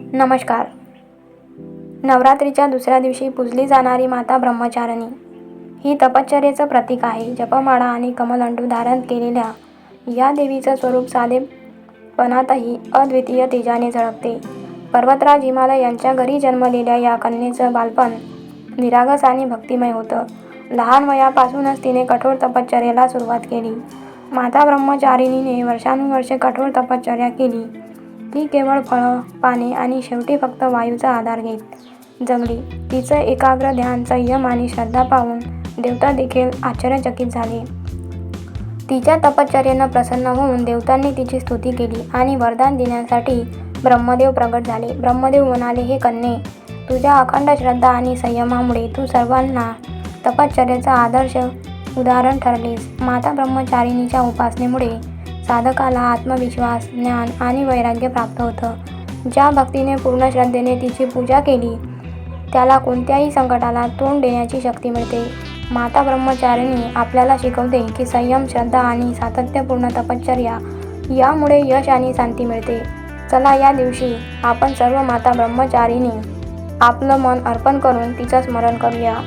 नमस्कार. नवरात्रीच्या दुसऱ्या दिवशी पूजली जाणारी माता ब्रह्मचारिणी ही तपश्चर्येचं प्रतीक आहे. जपमाळा आणि कमलंडू धारण केलेल्या या देवीचं स्वरूप साधेपणातही अद्वितीय तेजाने झळकते. पर्वतराज हिमालय यांच्या घरी जन्मलेल्या या कन्येचं बालपण निरागस आणि भक्तिमय होतं. लहान वयापासूनच तिने कठोर तपश्चर्येला सुरुवात केली. माता ब्रह्मचारिणीने वर्षानुवर्षे कठोर तपश्चर्या केली. ती केवळ फळं, पाने आणि शेवटी फक्त वायूचा आधार घेत जगली. तिचं एकाग्र ध्यान, संयम आणि श्रद्धा पाहून देवता देखील आश्चर्यचकित झाले. तिच्या तपश्चर्येनं प्रसन्न होऊन देवतांनी तिची स्तुती केली आणि वरदान देण्यासाठी ब्रह्मदेव प्रगट झाले. ब्रह्मदेव म्हणाले, हे कन्ये, तुझ्या अखंड श्रद्धा आणि संयमामुळे तू सर्वांना तपश्चर्येचा आदर्श उदाहरण ठरलेस. माता ब्रह्मचारिणीच्या उपासनेमुळे साधकाला आत्मविश्वास, ज्ञान आणि वैराग्य प्राप्त होतं. ज्या भक्तीने पूर्ण श्रद्धेने तिची पूजा केली त्याला कोणत्याही संकटाला तोंड देण्याची शक्ती मिळते. माता ब्रह्मचारिणी आपल्याला शिकवते की संयम, श्रद्धा आणि सातत्यपूर्ण तपश्चर्या यामुळे यश आणि शांती मिळते. चला या दिवशी आपण सर्व माता ब्रह्मचारिणी आपलं मन अर्पण करून तिचं स्मरण करूया.